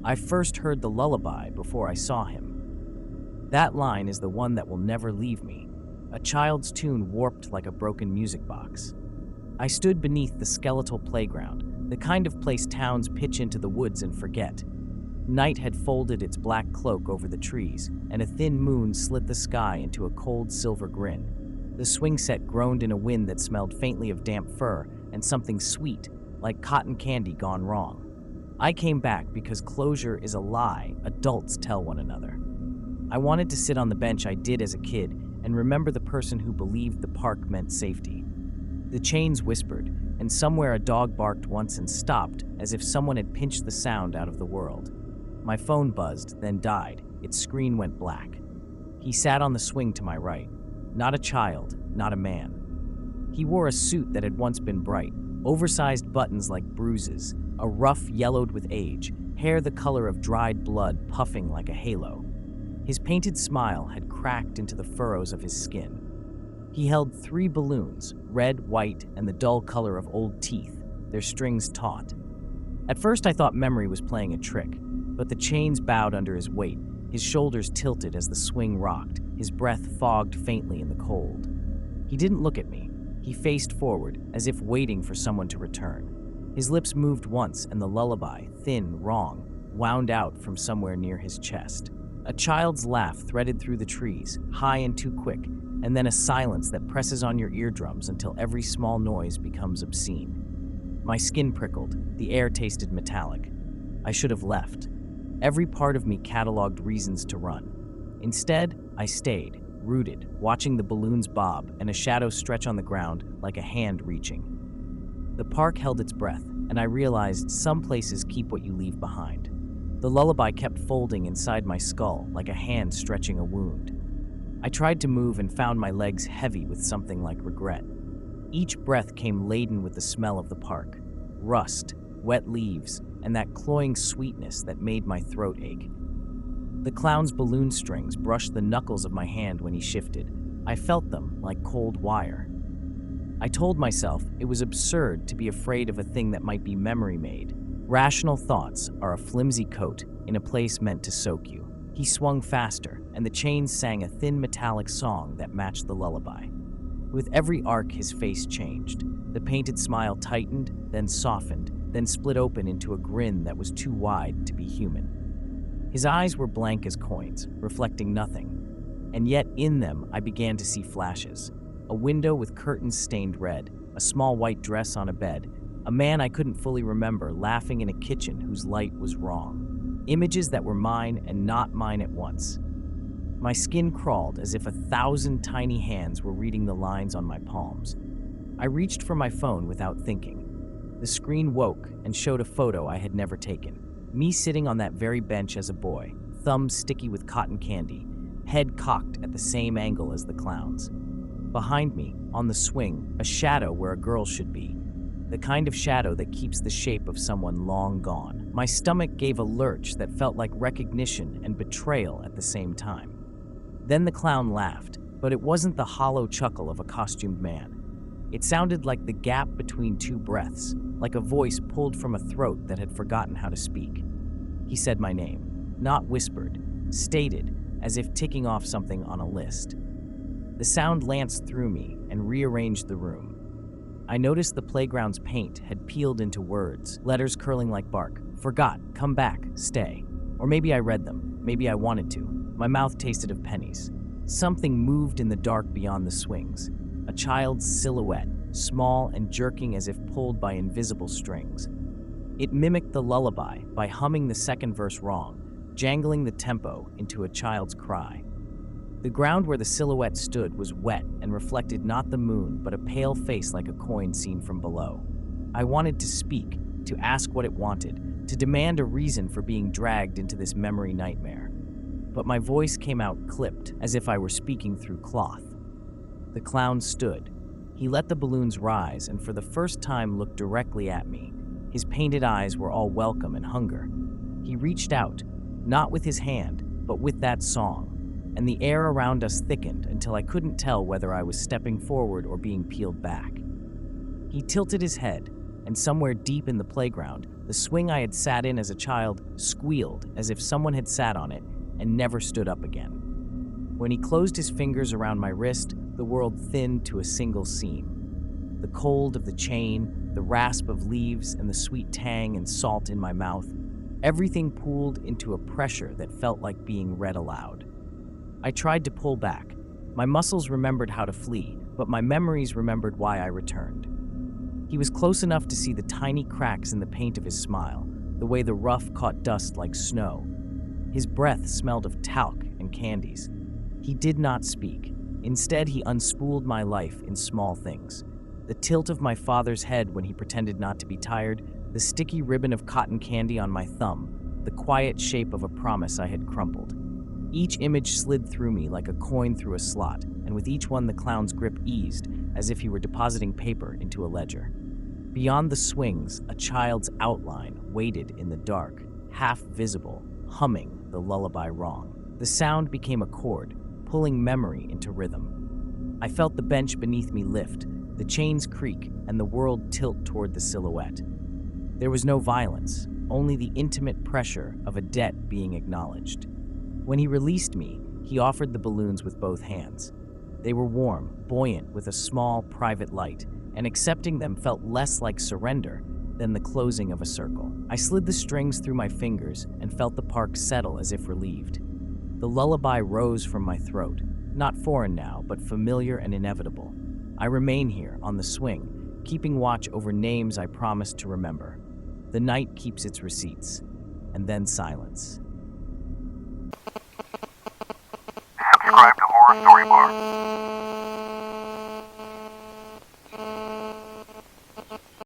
I first heard the lullaby before I saw him. That line is the one that will never leave me, a child's tune warped like a broken music box. I stood beneath the skeletal playground, the kind of place towns pitch into the woods and forget. Night had folded its black cloak over the trees, and a thin moon slit the sky into a cold silver grin. The swing set groaned in a wind that smelled faintly of damp fur and something sweet, like cotton candy gone wrong. I came back because closure is a lie adults tell one another. I wanted to sit on the bench I did as a kid and remember the person who believed the park meant safety. The chains whispered, and somewhere a dog barked once and stopped as if someone had pinched the sound out of the world. My phone buzzed, then died. Its screen went black. He sat on the swing to my right. Not a child, not a man. He wore a suit that had once been bright, oversized buttons like bruises, a ruff yellowed with age, hair the color of dried blood puffing like a halo. His painted smile had cracked into the furrows of his skin. He held 3 balloons, red, white, and the dull color of old teeth, their strings taut. At first I thought memory was playing a trick, but the chains bowed under his weight, his shoulders tilted as the swing rocked, his breath fogged faintly in the cold. He didn't look at me. He faced forward, as if waiting for someone to return. His lips moved once, and the lullaby, thin, wrong, wound out from somewhere near his chest. A child's laugh threaded through the trees, high and too quick, and then a silence that presses on your eardrums until every small noise becomes obscene. My skin prickled, the air tasted metallic. I should have left. Every part of me cataloged reasons to run. Instead, I stayed, rooted, watching the balloons bob and a shadow stretch on the ground like a hand reaching. The park held its breath, and I realized some places keep what you leave behind. The lullaby kept folding inside my skull like a hand stretching a wound. I tried to move and found my legs heavy with something like regret. Each breath came laden with the smell of the park, rust, wet leaves, and that cloying sweetness that made my throat ache. The clown's balloon strings brushed the knuckles of my hand when he shifted. I felt them like cold wire. I told myself it was absurd to be afraid of a thing that might be memory made. Rational thoughts are a flimsy coat in a place meant to soak you. He swung faster, and the chains sang a thin metallic song that matched the lullaby. With every arc, his face changed. The painted smile tightened, then softened, then split open into a grin that was too wide to be human. His eyes were blank as coins, reflecting nothing. And yet in them, I began to see flashes. A window with curtains stained red, a small white dress on a bed, a man I couldn't fully remember laughing in a kitchen whose light was wrong. Images that were mine and not mine at once. My skin crawled as if 1,000 tiny hands were reading the lines on my palms. I reached for my phone without thinking. The screen woke and showed a photo I had never taken. Me sitting on that very bench as a boy, thumbs sticky with cotton candy, head cocked at the same angle as the clowns. Behind me, on the swing, a shadow where a girl should be. The kind of shadow that keeps the shape of someone long gone. My stomach gave a lurch that felt like recognition and betrayal at the same time. Then the clown laughed, but it wasn't the hollow chuckle of a costumed man. It sounded like the gap between 2 breaths, like a voice pulled from a throat that had forgotten how to speak. He said my name, not whispered, stated, as if ticking off something on a list. The sound lanced through me and rearranged the room. I noticed the playground's paint had peeled into words, letters curling like bark. Forgot, come back, stay. Or maybe I read them, maybe I wanted to. My mouth tasted of pennies. Something moved in the dark beyond the swings. A child's silhouette, small and jerking as if pulled by invisible strings. It mimicked the lullaby by humming the second verse wrong, jangling the tempo into a child's cry. The ground where the silhouette stood was wet and reflected not the moon, but a pale face like a coin seen from below. I wanted to speak, to ask what it wanted, to demand a reason for being dragged into this memory nightmare. But my voice came out clipped, as if I were speaking through cloth. The clown stood. He let the balloons rise and for the first time looked directly at me. His painted eyes were all welcome and hunger. He reached out, not with his hand, but with that song. And the air around us thickened until I couldn't tell whether I was stepping forward or being peeled back. He tilted his head, and somewhere deep in the playground, The swing I had sat in as a child squealed as if someone had sat on it and never stood up again. When he closed his fingers around my wrist, the world thinned to a single seam. The cold of the chain, the rasp of leaves, and the sweet tang and salt in my mouth, everything pooled into a pressure that felt like being read aloud. I tried to pull back. My muscles remembered how to flee, but my memories remembered why I returned. He was close enough to see the tiny cracks in the paint of his smile, the way the rough caught dust like snow. His breath smelled of talc and candies. He did not speak. Instead, he unspooled my life in small things. The tilt of my father's head when he pretended not to be tired, the sticky ribbon of cotton candy on my thumb, the quiet shape of a promise I had crumpled. Each image slid through me like a coin through a slot, and with each one the clown's grip eased, as if he were depositing paper into a ledger. Beyond the swings, a child's outline waited in the dark, half visible, humming the lullaby wrong. The sound became a chord, pulling memory into rhythm. I felt the bench beneath me lift, the chains creak, and the world tilt toward the silhouette. There was no violence, only the intimate pressure of a debt being acknowledged. When he released me, he offered the balloons with both hands. They were warm, buoyant, with a small, private light, and accepting them felt less like surrender than the closing of a circle. I slid the strings through my fingers and felt the park settle as if relieved. The lullaby rose from my throat, not foreign now, but familiar and inevitable. I remain here, on the swing, keeping watch over names I promised to remember. The night keeps its receipts, and then silence. Subscribe to Horror Story Bar.